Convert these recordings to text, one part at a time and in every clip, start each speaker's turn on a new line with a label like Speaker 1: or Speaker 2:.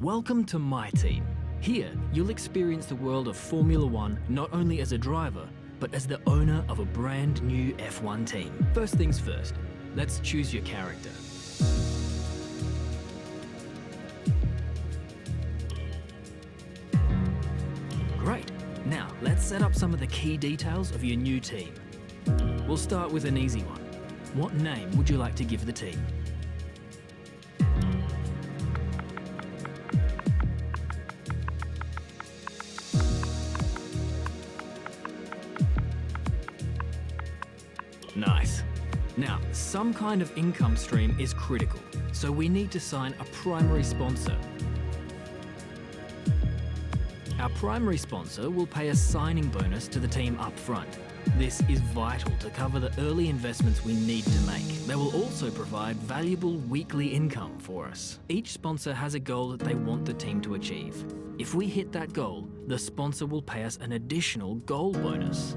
Speaker 1: Welcome to my team. Here, you'll experience the world of Formula One not only as a driver, but as the owner of a brand new F1 team. First things first, let's choose your character. Great. Now, let's set up some of the key details of your new team. We'll start with an easy one. What name would you like to give the team? Nice. Now, some kind of income stream is critical, so we need to sign a primary sponsor. Our primary sponsor will pay a signing bonus to the team up front. This is vital to cover the early investments we need to make. They will also provide valuable weekly income for us. Each sponsor has a goal that they want the team to achieve. If we hit that goal, the sponsor will pay us an additional goal bonus.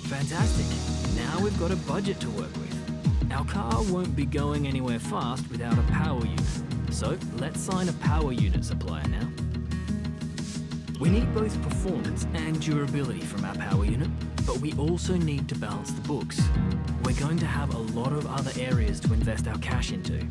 Speaker 1: Fantastic. Now we've got a budget to work with. Our car won't be going anywhere fast without a power unit. So let's sign a power unit supplier now. We need both performance and durability from our power unit, but we also need to balance the books. We're going to have a lot of other areas to invest our cash into.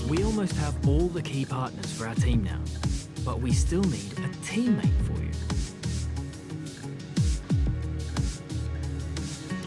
Speaker 1: We almost have all the key partners for our team now, but we still need a teammate for you.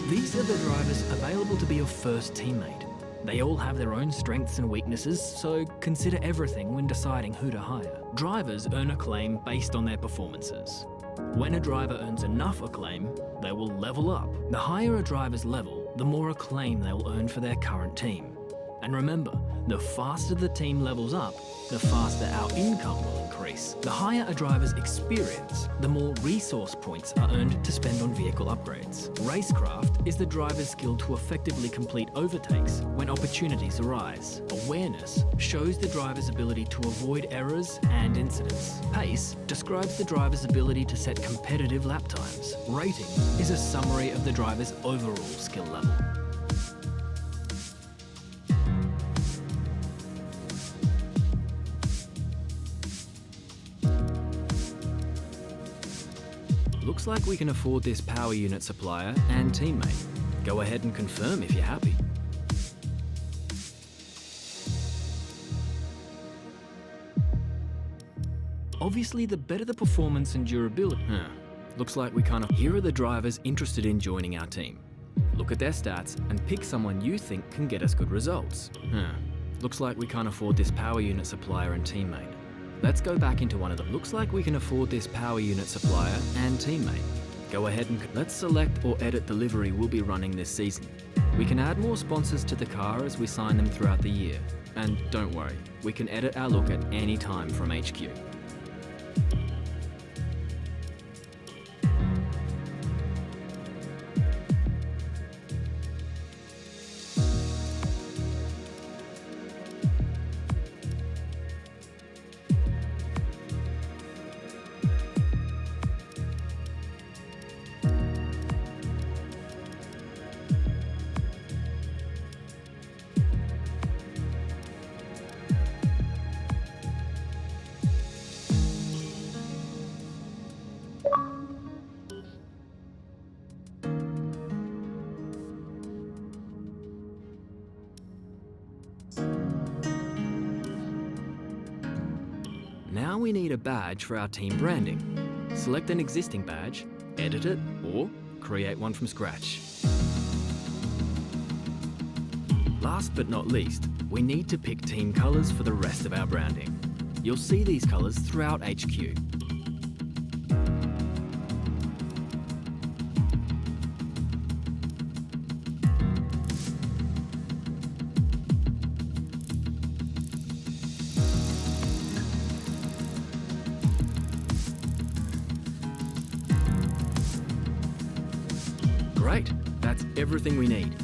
Speaker 1: These are the drivers available to be your first teammate. They all have their own strengths and weaknesses, so consider everything when deciding who to hire. Drivers earn acclaim based on their performances. When a driver earns enough acclaim, they will level up. The higher a driver's level, the more acclaim they will earn for their current team. And remember, the faster the team levels up, the faster our income will increase. The higher a driver's experience, the more resource points are earned to spend on vehicle upgrades. Racecraft is the driver's skill to effectively complete overtakes when opportunities arise. Awareness shows the driver's ability to avoid errors and incidents. Pace describes the driver's ability to set competitive lap times. Rating is a summary of the driver's overall skill level. Looks like we can afford this power unit supplier and teammate. Go ahead and confirm if you're happy. Obviously, the better the performance and durability. Looks like we kind of... Here are the drivers interested in joining our team. Look at their stats and pick someone you think can get us good results. Looks like we can't afford this power unit supplier and teammate. Let's go back into one of them. Looks like we can afford this power unit supplier and teammate. Go ahead and let's select or edit the livery we'll be running this season. We can add more sponsors to the car as we sign them throughout the year. And don't worry, we can edit our look at any time from HQ. Now we need a badge for our team branding. Select an existing badge, edit it, or create one from scratch. Last but not least, we need to pick team colours for the rest of our branding. You'll see these colours throughout HQ. Great, that's everything we need.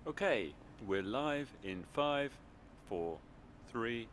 Speaker 2: Okay, we're live in 5, 4, 3.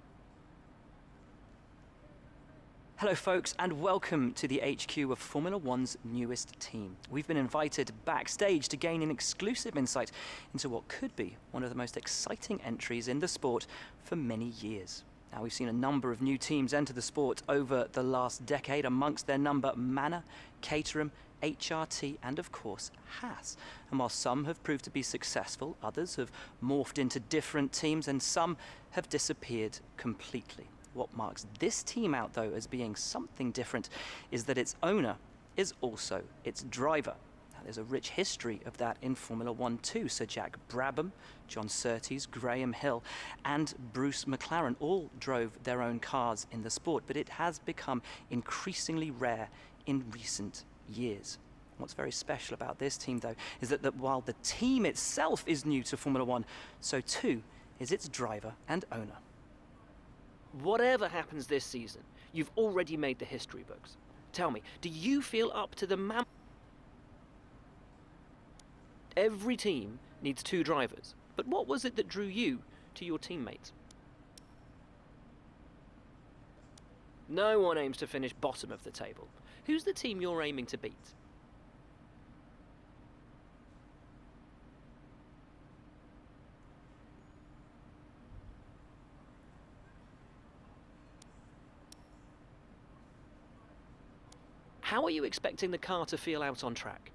Speaker 3: Hello folks, and welcome to the HQ of Formula One's newest team. We've been invited backstage to gain an exclusive insight into what could be one of the most exciting entries in the sport for many years. Now, we've seen a number of new teams enter the sport over the last decade, amongst their number Manor, Caterham, HRT and of course Haas. And while some have proved to be successful, others have morphed into different teams and some have disappeared completely. What marks this team out though as being something different is that its owner is also its driver. Now, there's a rich history of that in Formula One too. Sir Jack Brabham, John Surtees, Graham Hill and Bruce McLaren all drove their own cars in the sport, but it has become increasingly rare in recent years. What's very special about this team though is that while the team itself is new to Formula One, so too is its driver and owner.
Speaker 4: Whatever happens this season, you've already made the history books. Tell me, do you feel up to the Every team needs 2 drivers, but what was it that drew you to your teammates? No one aims to finish bottom of the table. Who's the team you're aiming to beat? How are you expecting the car to feel out on track?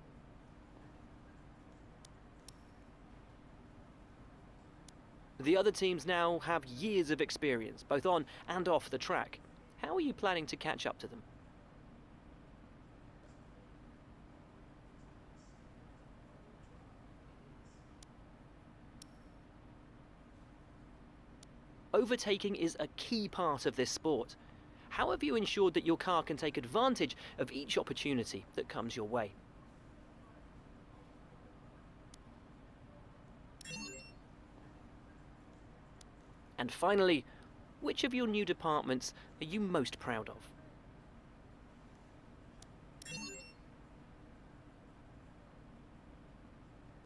Speaker 4: The other teams now have years of experience, both on and off the track. How are you planning to catch up to them? Overtaking is a key part of this sport. How have you ensured that your car can take advantage of each opportunity that comes your way? And finally, which of your new departments are you most proud of?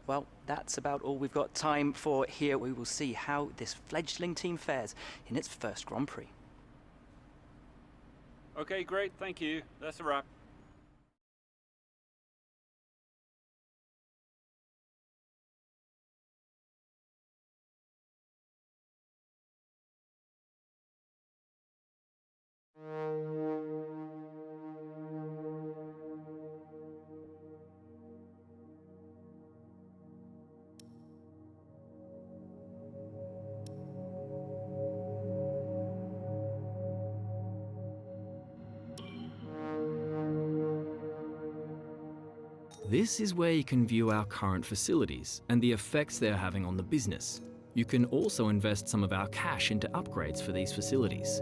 Speaker 3: Well, that's about all we've got time for here. We will see how this fledgling team fares in its first Grand Prix.
Speaker 2: Okay, great, thank you. That's a wrap.
Speaker 1: This is where you can view our current facilities and the effects they're having on the business. You can also invest some of our cash into upgrades for these facilities.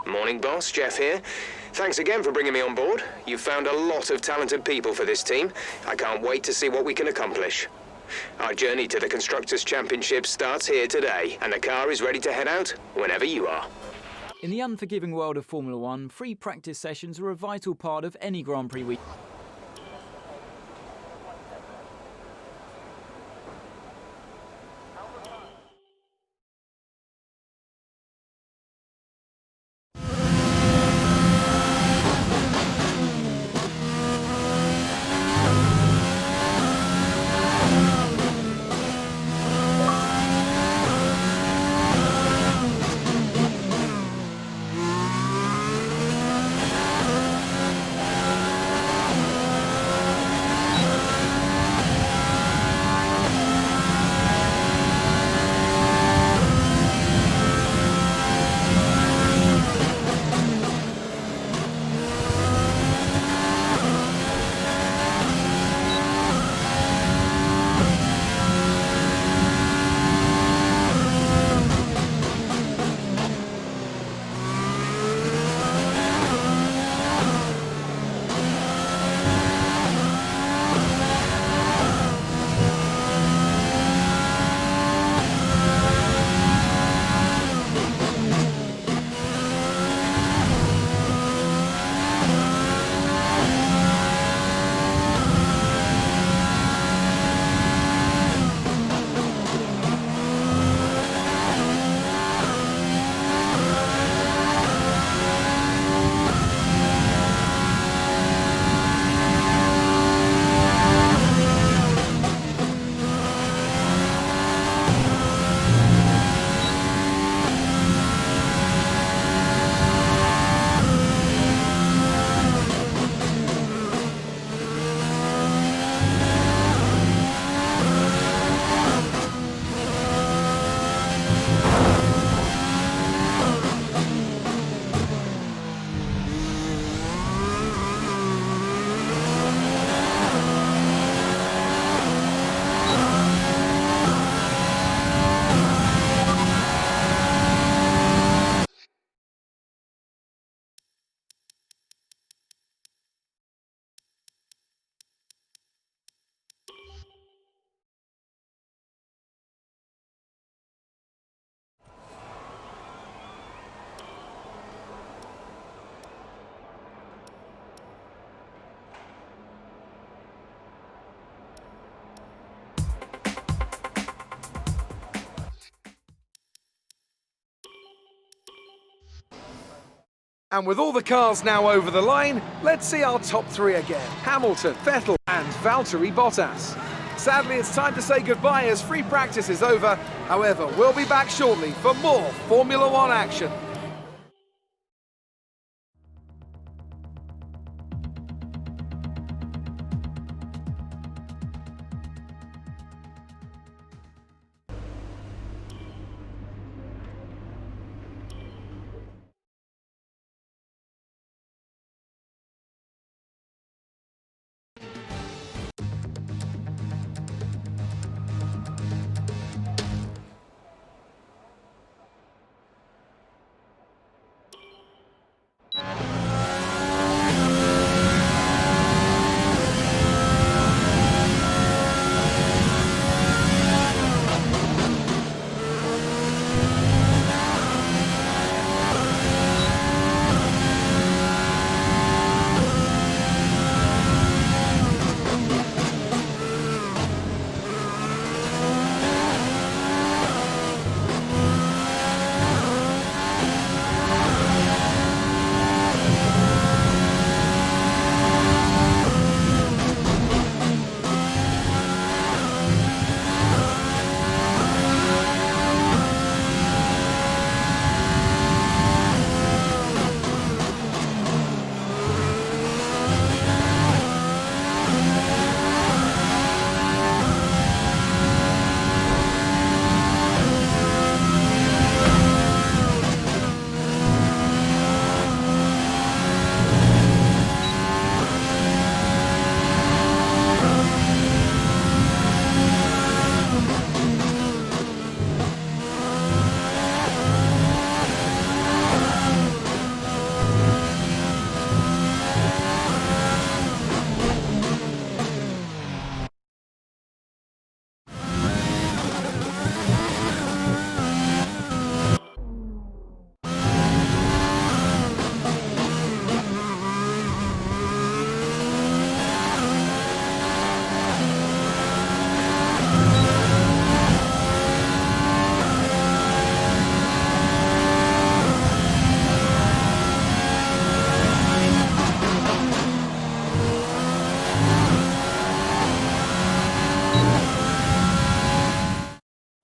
Speaker 5: Morning, boss. Jeff here. Thanks again for bringing me on board. You've found a lot of talented people for this team. I can't wait to see what we can accomplish. Our journey to the Constructors' Championship starts here today, and the car is ready to head out whenever you are.
Speaker 6: In the unforgiving world of Formula One, free practice sessions are a vital part of any Grand Prix week.
Speaker 7: And with all the cars now over the line, let's see our top three again. Hamilton, Vettel and Valtteri Bottas. Sadly, it's time to say goodbye as free practice is over. However, we'll be back shortly for more Formula One action.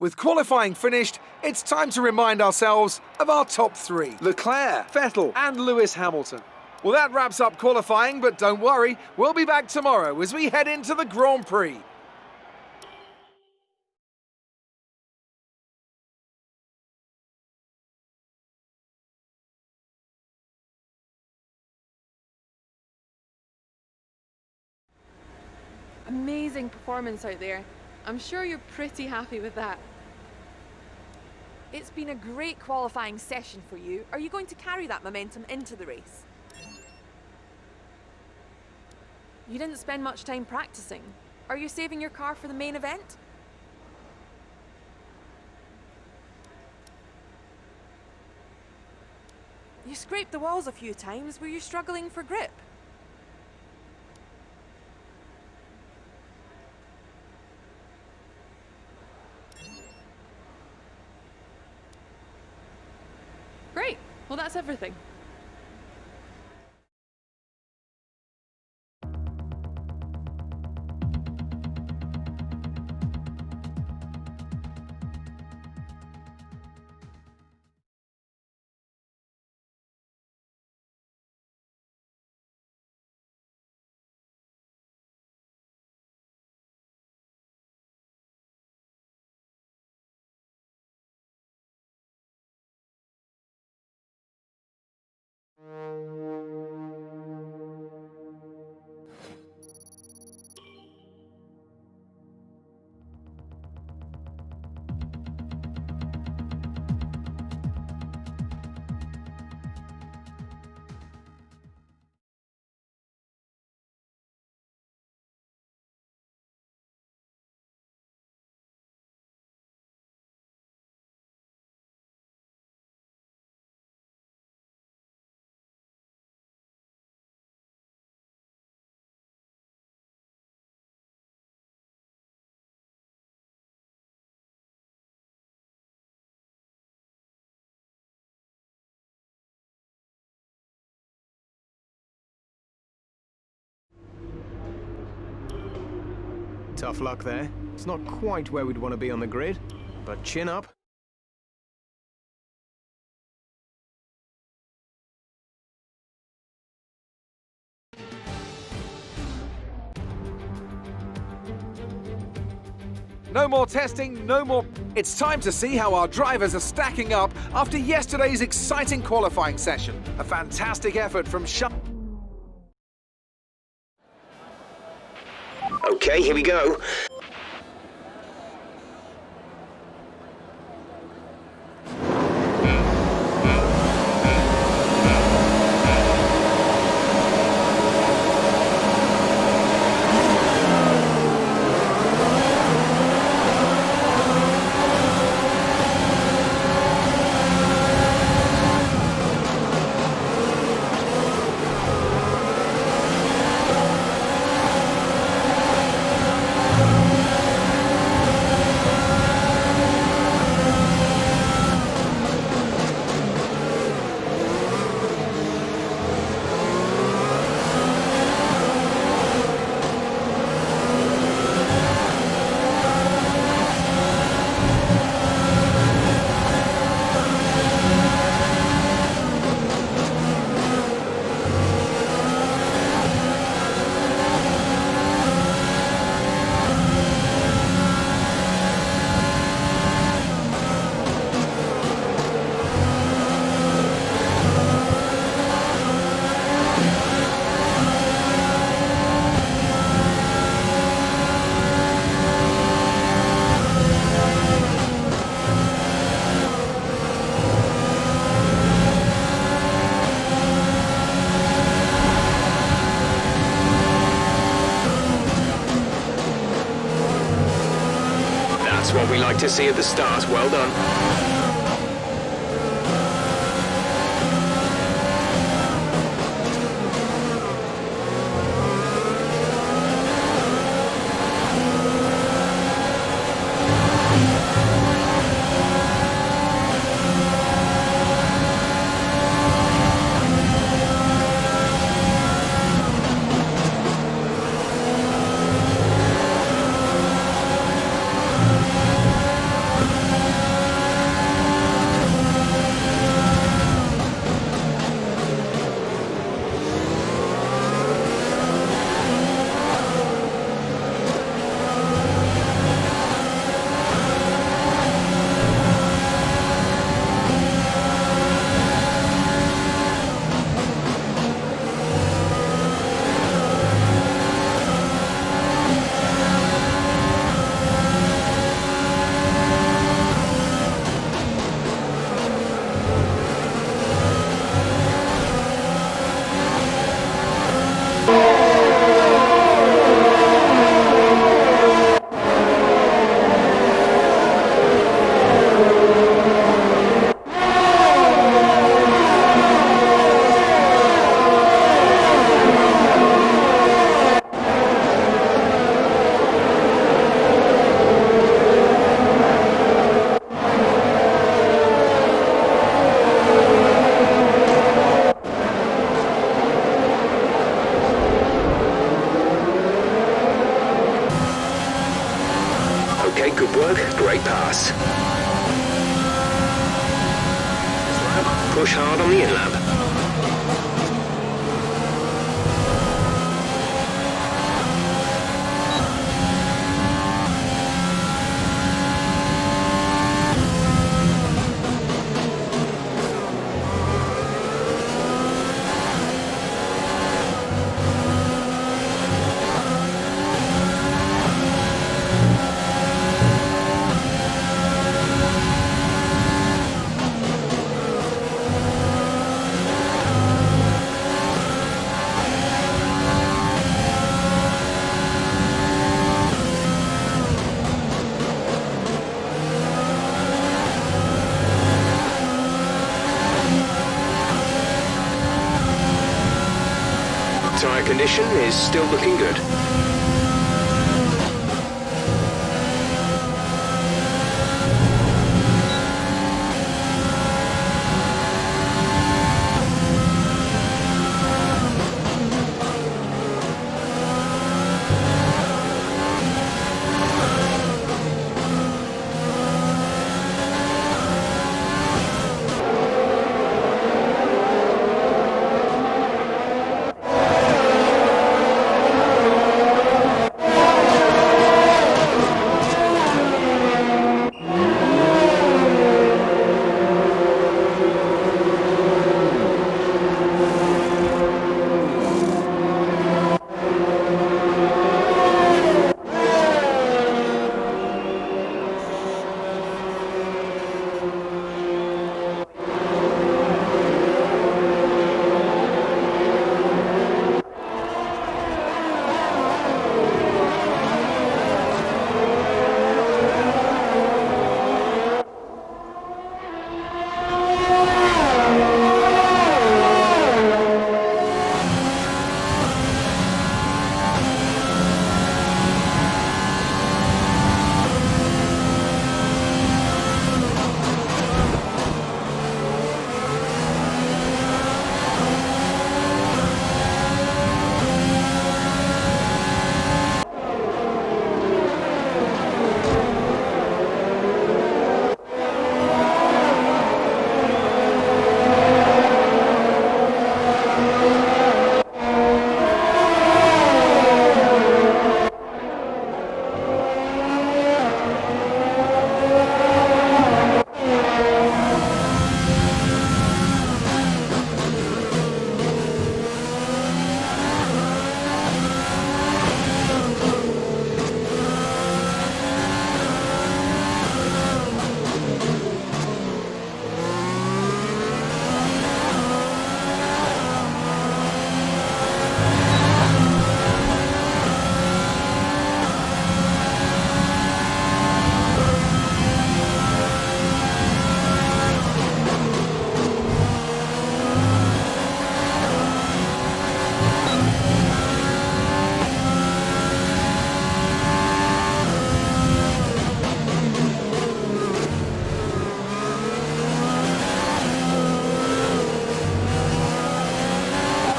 Speaker 7: With qualifying finished, it's time to remind ourselves of our top three: Leclerc, Vettel and Lewis Hamilton. Well, that wraps up qualifying, but don't worry, we'll be back tomorrow as we head into the Grand Prix.
Speaker 8: Amazing performance out there. I'm sure you're pretty happy with that. It's been a great qualifying session for you. Are you going to carry that momentum into the race? You didn't spend much time practicing. Are you saving your car for the main event? You scraped the walls a few times. Were you struggling for grip? Great. Well, that's everything.
Speaker 9: Tough luck there. It's not quite where we'd want to be on the grid, but chin up.
Speaker 7: No more testing, no more... It's time to see how our drivers are stacking up after yesterday's exciting qualifying session. A fantastic effort from
Speaker 5: Okay, here we go. That's what we like to see at the start. Well done. Push hard on the in-lap. Tyre condition is still looking good.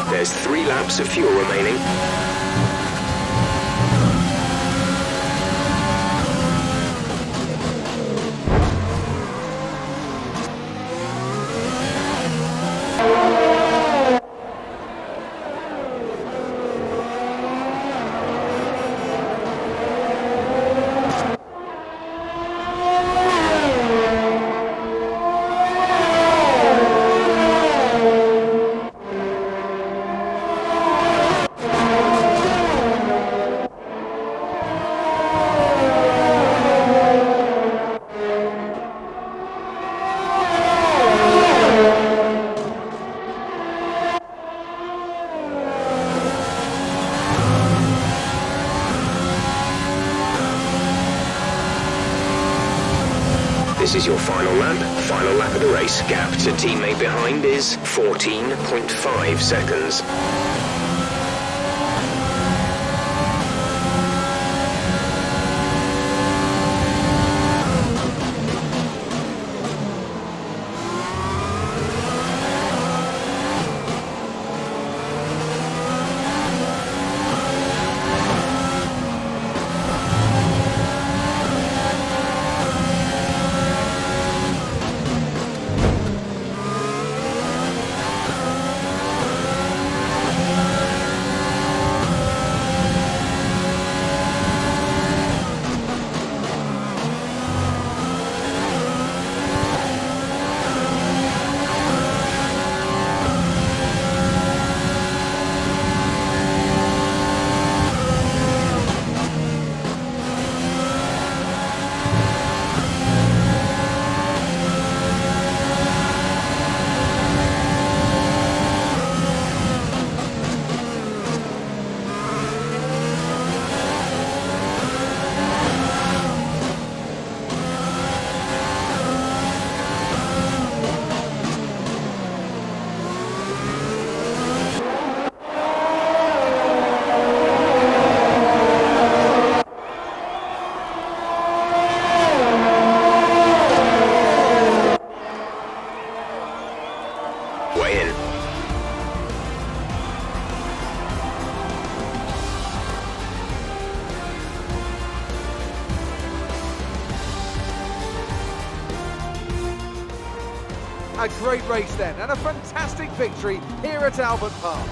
Speaker 5: There's 3 laps of fuel remaining. This is your final lap. Final lap of the race. Gap to teammate behind is 14.5 seconds. Way in.
Speaker 7: A great race then, and a fantastic victory here at Albert Park.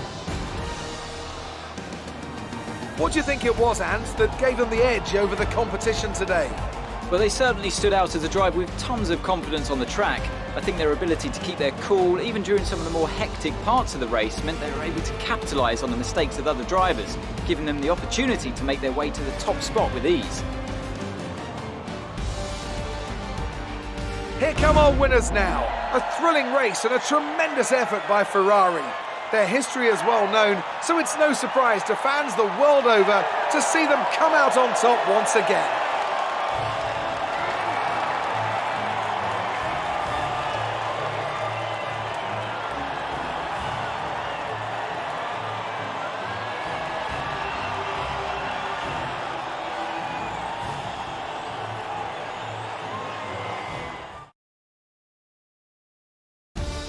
Speaker 7: What do you think it was, Ant, that gave them the edge over the competition today?
Speaker 6: Well, they certainly stood out as a driver with tons of confidence on the track. I think their ability to keep their cool, even during some of the more hectic parts of the race, meant they were able to capitalise on the mistakes of other drivers, giving them the opportunity to make their way to the top spot with ease.
Speaker 7: Here come our winners now. A thrilling race and a tremendous effort by Ferrari. Their history is well known, so it's no surprise to fans the world over to see them come out on top once again.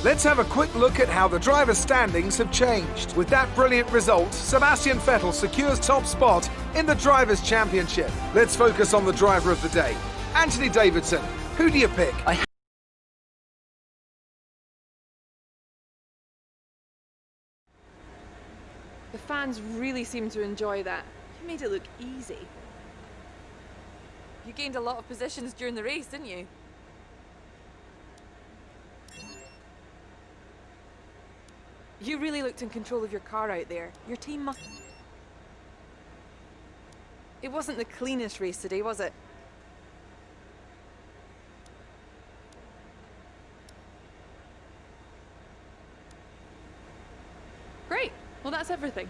Speaker 7: Let's have a quick look at how the driver standings have changed. With that brilliant result, Sebastian Vettel secures top spot in the Drivers' Championship. Let's focus on the driver of the day. Anthony Davidson, who do you pick?
Speaker 8: The fans really seem to enjoy that. You made it look easy. You gained a lot of positions during the race, didn't you? You really looked in control of your car out there. Your team must... It wasn't the cleanest race today, was it? Great. Well, that's everything.